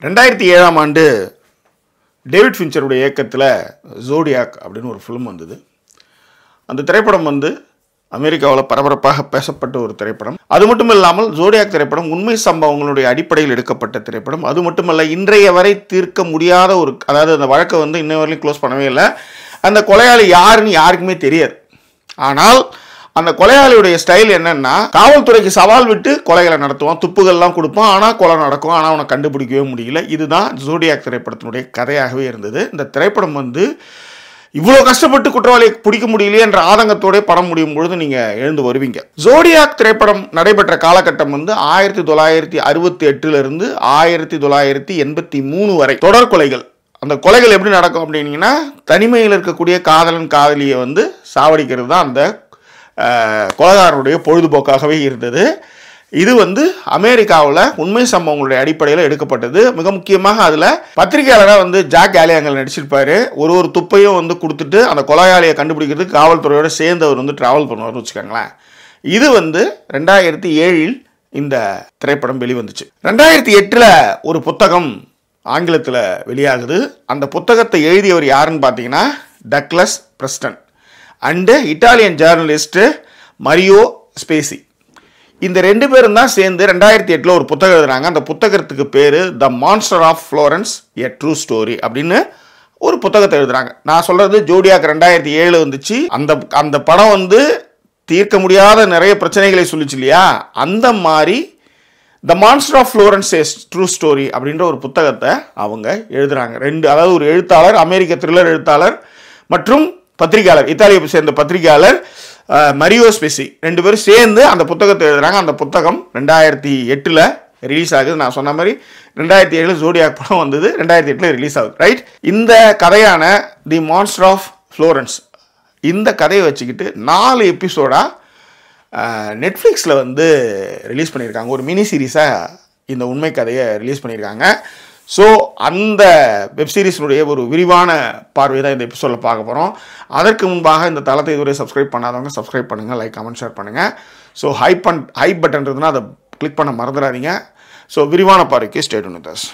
2007ஆம் ஆண்டு டேவிட் ஃபின்ச்சருடைய இயக்கத்தில் ஜோடியாக் அப்படின்னு ஒரு ஃபிலிம் வந்தது. அந்த திரைப்படம் அமெரிக்காவில் பரபரப்பாக பேசப்பட்ட ஒரு திரைப்படம். அது மட்டும் இல்லாமல் ஜோடியாக் திரைப்படம் உண்மை சம்பவங்களுடைய அடிப்படையில் எடுக்கப்பட்ட திரைப்படம். அது மட்டுமல்ல, இன்றைய வரை தீர்க்க முடியாத அதாவது அந்த வழக்கை இன்னை வரையும் க்ளோஸ் பண்ணவே இல்லை. அந்த கொலையாளி யாருன்னு யாருக்குமே தெரியாது. ஆனால் அந்த கொலையாளியுடைய ஸ்டைல் என்னன்னா, காவல்துறைக்கு சவால் விட்டு கொலைகளை நடத்துவான், துப்புகள்லாம் கொடுப்பான், ஆனால் கொலை நடக்கும், ஆனால் அவனை கண்டுபிடிக்கவே முடியல. இதுதான் ஜோடியாக் திரைப்படத்தினுடைய கதையாகவே இருந்தது. இந்த திரைப்படம் இவ்வளோ கஷ்டப்பட்டு குற்றவாளியை பிடிக்க முடியலையே என்ற ஆதங்கத்தோட படம் முடியும் பொழுது நீங்கள் எழுந்து வருவீங்க. ஜோடியாக் திரைப்படம் நடைபெற்ற காலகட்டம் 1968 1983 வரை தொடர் கொலைகள். அந்த கொலைகள் எப்படி நடக்கும் அப்படின்னீங்கன்னா, தனிமையில் இருக்கக்கூடிய காதலன் காதலியை சாவடிக்கிறது தான் அந்த கொலைகாரனுடைய பொழுதுபோக்காகவே இருந்தது. இது அமெரிக்காவில் உண்மை சம்பவங்களுடைய அடிப்படையில் எடுக்கப்பட்டது. மிக முக்கியமாக அதில் பத்திரிகையாளராக ஜாக் கேலியாங்கல் நடிச்சிருப்பார். ஒரு துப்பையும் கொடுத்துட்டு அந்த கொலையாளியை கண்டுபிடிக்கிறதுக்கு காவல்துறையோடு சேர்ந்து அவர் ட்ராவல் பண்ணுவார்னு வச்சுக்கோங்களேன். இது 2007 இந்த திரைப்படம் வெளிவந்துச்சு. 2008 ஒரு புத்தகம் ஆங்கிலத்தில் வெளியாகுது. அந்த புத்தகத்தை எழுதியவர் யாருன்னு பார்த்தீங்கன்னா Douglas Preston and Italian journalist Mario Spacey. இந்த ரெண்டு பேரும் தான் சேர்ந்து 2008 ஒரு புத்தகம் எழுதுறாங்க. அந்த புத்தகத்துக்கு பேர் the monster of Florence a true story அப்படின்னு ஒரு புத்தகத்தை எழுதுறாங்க. நான் சொல்றது ஜோடியாக் 2007 வந்துச்சு. அந்த படம் தீர்க்க முடியாத நிறைய பிரச்சனைகளை சொல்லிச்சு இல்லையா, அந்த மாதிரி the monster of Florence a true story அப்படின்ற ஒரு புத்தகத்தை அவங்க எழுதுறாங்க. அதாவது ஒரு எழுத்தாளர், அமெரிக்க த்ரில்லர் எழுத்தாளர் மற்றும் பத்திரிகையாளர், இத்தாலியை சேர்ந்த பத்திரிகையாளர் மரியோ ஸ்பெசி, ரெண்டு பேரும் சேர்ந்து அந்த புத்தகத்தை எழுதுறாங்க. அந்த புத்தகம் 2008 ரிலீஸ் ஆகுது. நான் சொன்ன மாதிரி 2007 ஜோடியாக் படம் 2008 ரிலீஸ் ஆகுது. ரைட். இந்த கதையான தி மான்ஸ்டர் ஆஃப் ஃப்ளோரன்ஸ், இந்த கதையை வச்சுக்கிட்டு 4 எபிசோடாக நெட்ஃப்ளிக்ஸில் ரிலீஸ் பண்ணியிருக்காங்க. ஒரு மினி சீரீஸாக இந்த உண்மை கதையை ரிலீஸ் பண்ணியிருக்காங்க. ஸோ அந்த வெப்சீரிஸினுடைய ஒரு விரிவான பார்வை தான் இந்த எபிசோடில் பார்க்க போகிறோம். அதற்கு முன்பாக இந்த தளத்தை இதுவரை சப்ஸ்கிரைப் பண்ணாதவங்க சப்ஸ்கிரைப் பண்ணுங்கள், லைக் கமெண்ட் ஷேர் பண்ணுங்கள். ஸோ ஹை பட்டன் இருக்குதுன்னா அதை கிளிக் பண்ண மறந்துடாதீங்க. ஸோ விரிவான பார்வைக்கு ஸ்டே டியூன் வித் அஸ்.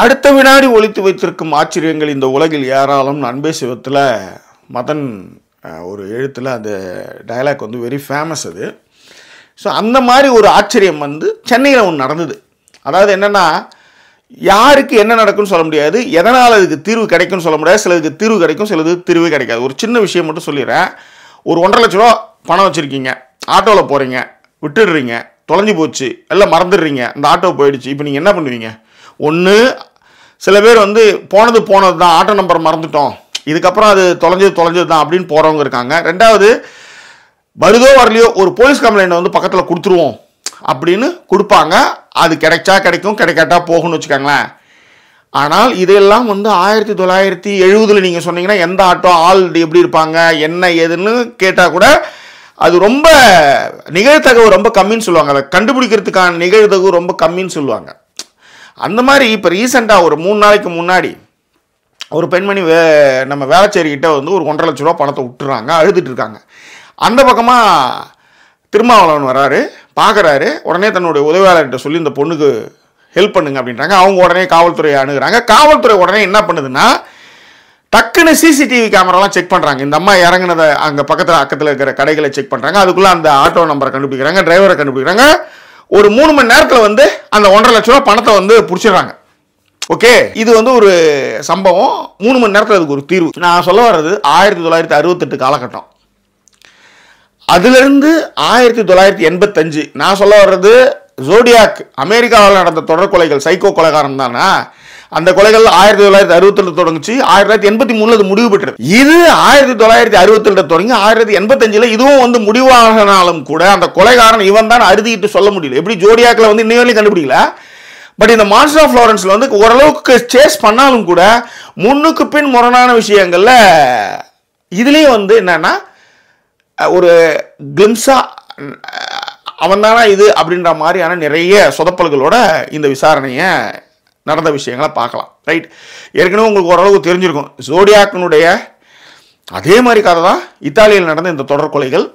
அடுத்த வினாடி ஒழித்து வைத்திருக்கும் ஆச்சரியங்கள் இந்த உலகில் ஏராளம். அன்பே சிவத்தில் மதன் ஒரு எழுத்தில் அந்த டயலாக் வெரி ஃபேமஸ் அது. ஸோ அந்த மாதிரி ஒரு ஆச்சரியம் சென்னையில் ஒன்று நடந்தது. அதாவது என்னென்னா, யாருக்கு என்ன நடக்கும்னு சொல்ல முடியாது, எதனால் அதுக்கு தீர்வு கிடைக்கும்னு சொல்ல முடியாது. சிலதுக்கு தீர்வு கிடைக்கும், சிலது தீர்வே கிடைக்காது. ஒரு சின்ன விஷயம் மட்டும் சொல்லிடுறேன். ஒரு 1.5 லட்ச ரூபா பணம் வச்சுருக்கீங்க, ஆட்டோவில் போகிறீங்க, விட்டுடுறீங்க, தொலைஞ்சி போச்சு, எல்லாம் மறந்துடுறீங்க, அந்த ஆட்டோ போயிடுச்சு. இப்போ நீங்கள் என்ன பண்ணுவீங்க? ஒன்று, சில பேர் போனது தான், ஆட்டோ நம்பர் மறந்துட்டோம், இதுக்கப்புறம் அது தொலைஞ்சது தான் அப்படின்னு போகிறவங்க இருக்காங்க. ரெண்டாவது, வருதோ வரலையோ ஒரு போலீஸ் கம்ப்ளைண்ட் பக்கத்தில் கொடுத்துருவோம் அப்படின்னு கொடுப்பாங்க. அது கிடைச்சா கிடைக்கும், கிடைக்காட்டா போகும்னு வச்சுக்கோங்களேன். ஆனால் இதெல்லாம் 1970 நீங்கள் சொன்னீங்கன்னா எந்த ஆட்டோ ஆள் எப்படி இருப்பாங்க என்ன ஏதுன்னு கேட்டால் கூட அது ரொம்ப நிகழ்தகவு ரொம்ப கம்மின்னு சொல்லுவாங்க. அதை கண்டுபிடிக்கிறதுக்கான நிகழ்தகவு ரொம்ப கம்மின்னு சொல்லுவாங்க. அந்த மாதிரி இப்போ ரீசெண்டாக ஒரு 3 நாளைக்கு முன்னாடி ஒரு பெண்மணி நம்ம வேளச்சேரிக்கிட்ட ஒரு 1.5 லட்ச ரூபா பணத்தை விட்டுறாங்க, அழுதுட்டு இருக்காங்க. அந்த பக்கமாக திருமாவளவன் வராரு, பார்க்குறாரு. உடனே தன்னுடைய உதவியாளர்கிட்ட சொல்லி இந்த பொண்ணுக்கு ஹெல்ப் பண்ணுங்க அப்படின்றாங்க. அவங்க உடனே காவல்துறையை அணுகிறாங்க. காவல்துறை உடனே என்ன பண்ணுதுன்னா, டக்குன்னு சிசிடிவி கேமராலாம் செக் பண்ணுறாங்க. இந்த அம்மா இறங்குனதை அங்கே அக்கத்தில் இருக்கிற கடைகளை செக் பண்ணுறாங்க. அதுக்குள்ளே அந்த ஆட்டோ நம்பரை கண்டுபிடிக்கிறாங்க, டிரைவரை கண்டுபிடிக்கிறாங்க. ஒரு 3 மணி நேரத்தில் அந்த 1.5 லட்ச ரூபா பணத்தை பிடிச்சிடுறாங்க. ஓகே, இது ஒரு சம்பவம். 3 மணி நேரத்தில் அதுக்கு ஒரு தீர்வு. நான் சொல்ல வர்றது 1968 காலகட்டம். அதுலேருந்து 1985. நான் சொல்ல வர்றது ஜோடியாக் அமெரிக்காவில் நடந்த தொடர் கொலைகள், சைக்கோ கொலைகாரன் தானே. அந்த கொலைகள் 1962 தொடங்குச்சு, 1983 அது முடிவு பெற்றது. இது 1962 தொடங்கி 1985 இதுவும் முடிவாகினாலும் கூட அந்த கொலைகாரன் இவன் தான் அறுதிட்டு சொல்ல முடியல. எப்படி ஜோடியாக்ல இன்னும் வரையும் கண்டுபிடிக்கல. பட் இந்த மான்ஸ்டர் ஆஃப் ஃப்ளோரன்ஸ்ல ஓரளவுக்கு சேஸ் பண்ணாலும் கூட முன்னுக்கு பின் முரணான விஷயங்கள்ல இதுலயும் என்னன்னா ஒரு கிளிம்ஸா அவன் தானா இது அப்படின்ற மாதிரியான நிறைய சொதப்பல்களோட இந்த விசாரணையை நடந்த விஷயங்களை பார்க்கலாம். ரைட், ஏற்கனவே உங்களுக்கு ஓரளவுக்கு தெரிஞ்சிருக்கும். ஜோடியாக்கினுடைய அதே மாதிரி கதை தான் இத்தாலியில் நடந்த இந்த தொடர் கொலைகள்.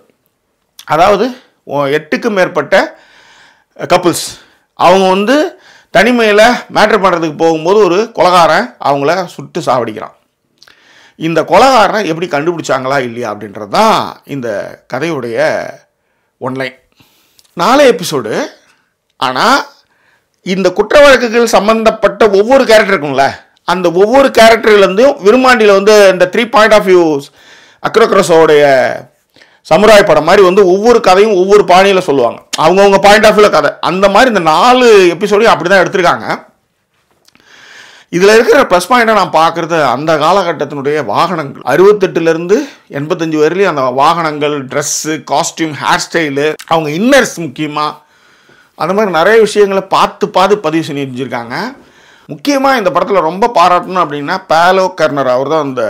அதாவது 8க்கும் மேற்பட்ட கப்புள்ஸ் அவங்க தனிமையில் மேட்ரு பண்ணுறதுக்கு போகும்போது ஒரு கொலைகாரன் அவங்கள சுட்டு சாவடிக்கிறான். இந்த கொலைகாரனை எப்படி கண்டுபிடிச்சாங்களா இல்லையா அப்படின்றது தான் இந்த கதையுடைய ஒன்லைன். 4 எபிசோடு. ஆனால் இந்த குற்ற வழக்குகள் சம்மந்தப்பட்ட ஒவ்வொரு கேரக்டர் இருக்கும்ல, அந்த ஒவ்வொரு கேரக்டர்லேருந்தும் விரும்மாண்டியில் இந்த 3 பாயிண்ட் ஆஃப் வியூஸ் அக்ரோக்ரஸோடைய சமுராய் படம் மாதிரி ஒவ்வொரு கதையும் ஒவ்வொரு பாணியில் சொல்லுவாங்க. அவங்கவுங்க பாயிண்ட் ஆஃப் வியூவில் கதை. அந்த மாதிரி இந்த 4 எபிசோடையும் அப்படி தான் எடுத்திருக்காங்க. இதில் இருக்கிற ப்ளஸ் பாயிண்ட்டை நான் பார்க்குறது அந்த காலகட்டத்தினுடைய வாகனங்கள் 68லேருந்து 85 வரையிலையும் அந்த வாகனங்கள், ட்ரெஸ்ஸு, காஸ்டியூம், ஹேர் ஸ்டைலு, அவங்க இன்னர்ஸ் முக்கியமாக அந்த மாதிரி நிறைய விஷயங்களை பார்த்து பதிவு செஞ்சுருக்காங்க. முக்கியமாக இந்த படத்தில் ரொம்ப பாராட்டணும் அப்படின்னா பாலோ கர்னர். அவர் தான் அந்த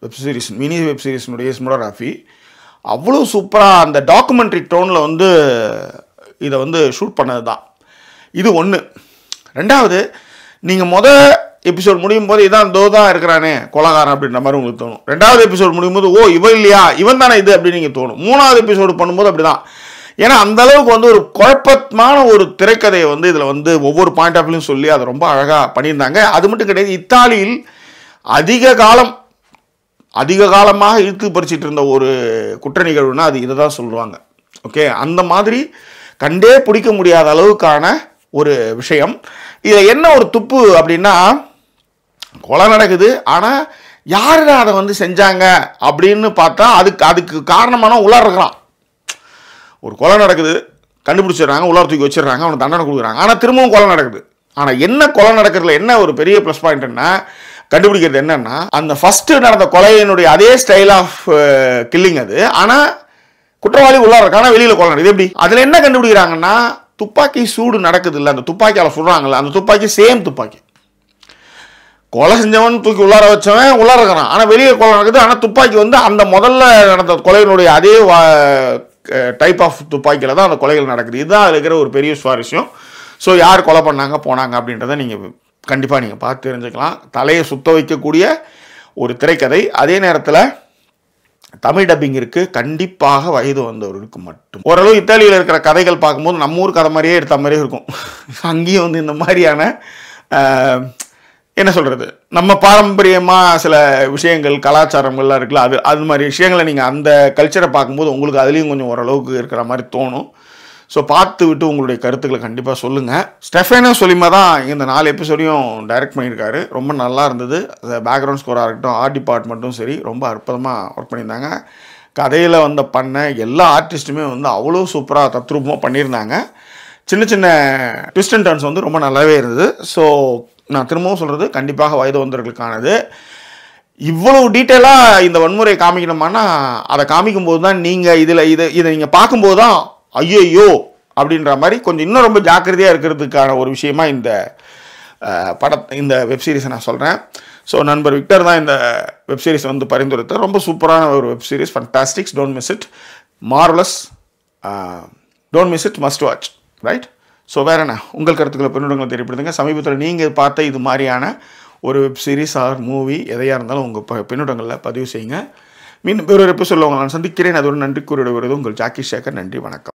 வெப்சீரிஸ் மினி வெப்சீரிஸினுடைய சினிமோகிராஃபி அவ்வளோ சூப்பராக அந்த டாக்குமெண்ட்ரி டோனில் இதை ஷூட் பண்ணது தான். இது ஒன்று. ரெண்டாவது, நீங்கள் எபிசோட் முடியும் போது இதான் தான் இருக்கிறானே கொலைகாரன் அப்படின்ற மாதிரி உங்களுக்கு தோணும். 2வது எபிசோட் முடியும் போது இவன் இல்லையா, இவன் தானே இது அப்படின்னு நீங்கள் தோணும். 3வது எபிசோடு பண்ணும்போது அப்படி தான். ஏன்னா அந்த அளவுக்கு ஒரு குழப்பமான ஒரு திரைக்கதையை இதில் ஒவ்வொரு பாயிண்ட் ஆஃப் வியூலையும் சொல்லி அதை ரொம்ப அழகாக பண்ணியிருந்தாங்க. அது மட்டும் கிடையாது, இத்தாலியில் அதிக காலமாக இழுத்து பறிச்சிட்டு இருந்த ஒரு குற்ற நிகழ்வுனா அது இதை தான் சொல்லுவாங்க. ஓகே, அந்த மாதிரி கண்டே பிடிக்க முடியாத அளவுக்கான ஒரு விஷயம். இதில் என்ன ஒரு துப்பு அப்படின்னா, கொலை நடக்குது, ஆனால் யார் அதை செஞ்சாங்க அப்படின்னு பார்த்தா அதுக்கு காரணமான உள்ளார இருக்கிறான். ஒரு கொலை நடக்குது, கண்டுபிடிச்சிடுறாங்க, உள்ளார தூக்கி வச்சிடுறாங்க, அவனுக்கு தண்டனை கொடுக்குறாங்க. ஆனால் திரும்பவும் கொலை நடக்குது. ஆனால் என்ன கொலை நடக்கிறதுல என்ன ஒரு பெரிய ப்ளஸ் பாயிண்ட்னா, கண்டுபிடிக்கிறது என்னன்னா, அந்த ஃபஸ்ட்டு நடந்த கொலையினுடைய அதே ஸ்டைல் ஆஃப் கில்லிங் அது. ஆனால் குற்றவாளி உள்ளார இருக்கான, வெளியில் கொலை நடக்குது. எப்படி அதில் என்ன கண்டுபிடிக்கிறாங்கன்னா, துப்பாக்கி சூடு நடக்குது இல்லை, அந்த துப்பாக்கியால் சுடுறாங்கல்ல, அந்த துப்பாக்கி சேம் துப்பாக்கி. கொலை செஞ்சவன் தூக்கி உள்ளார வச்சவன் உள்ளார இருக்கிறான், ஆனால் வெளியே கொலை நடக்குது. ஆனால் துப்பாக்கி அந்த முதல்ல நடந்த கொலையினுடைய அதே டைப் ஆஃப் துப்பாக்கியில் தான் அந்த கொலைகள் நடக்குது. இதுதான் அதில் இருக்கிற ஒரு பெரிய சுவாரஸ்யம். ஸோ யார் கொலை பண்ணாங்க போனாங்க அப்படின்றத நீங்கள் கண்டிப்பாக நீங்கள் பார்த்து தெரிஞ்சுக்கலாம். தலையை சுத்த வைக்கக்கூடிய ஒரு திரைக்கதை. அதே நேரத்தில் தமிழ் டப்பிங் இருக்குது. கண்டிப்பாக வயது வந்தவர்களுக்கு மட்டும். ஓரளவு இத்தாலியில் இருக்கிற கதைகள் பார்க்கும்போது நம்ம ஊர் கதை மாதிரியே எடுத்த மாதிரியே இருக்கும். அங்கேயும் இந்த மாதிரியான என்ன சொல்கிறது, நம்ம பாரம்பரியமாக சில விஷயங்கள், கலாச்சாரங்கள்லாம் இருக்குல்ல, அது மாதிரி விஷயங்களை நீங்கள் அந்த கல்ச்சரை பார்க்கும்போது உங்களுக்கு அதுலேயும் கொஞ்சம் ஓரளவுக்கு இருக்கிற மாதிரி தோணும். ஸோ பார்த்து விட்டு உங்களுடைய கருத்துக்களை கண்டிப்பாக சொல்லுங்கள். ஸ்டெஃபேனோ சொலிமா தான் இந்த 4 எபிசோடையும் டைரக்ட் பண்ணியிருக்காரு. ரொம்ப நல்லா இருந்தது. பேக்ரவுண்ட் ஸ்கோராக இருக்கட்டும், ஆர்ட் டிபார்ட்மெண்ட்டும் சரி, ரொம்ப அற்புதமாக ஒர்க் பண்ணியிருந்தாங்க. கதையில் பண்ண எல்லா ஆர்டிஸ்ட்டுமே அவ்வளோ சூப்பராக தத்ரூபமாக பண்ணியிருந்தாங்க. சின்ன சின்ன ட்விஸ்ட் அண்ட் டர்ன்ஸ் ரொம்ப நல்லாவே இருந்தது. ஸோ நான் திரும்பவும் சொல்கிறது, கண்டிப்பாக வயது வந்தவர்களுக்கானது. இவ்வளவு டீட்டெயிலாக இந்த வன்முறையை காமிக்கணுமானா அதை காமிக்கும்போது தான் நீங்கள் இதை நீங்கள் பார்க்கும்போது தான் ஐயோ அப்படின்ற மாதிரி கொஞ்சம் இன்னும் ரொம்ப ஜாக்கிரதையாக இருக்கிறதுக்கான ஒரு விஷயமா இந்த வெப்சீரிஸை நான் சொல்கிறேன். ஸோ நண்பர் விக்டர் தான் இந்த வெப்சீரிஸ் பரிந்துரைத்தார். ரொம்ப சூப்பரான ஒரு web series, fantastics, don't miss it, marvellous, don't miss it, must watch. Right? So வேறு என்ன உங்கள் கருத்துக்களை பின்னூட்டங்களை தெரியப்படுத்துங்க. சமீபத்தில் நீங்கள் பார்த்த இது மாதிரியான ஒரு வெப்சீரிஸ் ஆர் மூவி எதையாக இருந்தாலும் உங்கள் பின்னூட்டங்களில் பதிவு செய்யுங்க. மீண்டும் வேறொரு எபிசோடில் உங்களை நான் சந்திக்கிறேன். அதோடு நன்றி கூறிவிடுவது உங்கள் ஜாக்கி சேகர். நன்றி, வணக்கம்.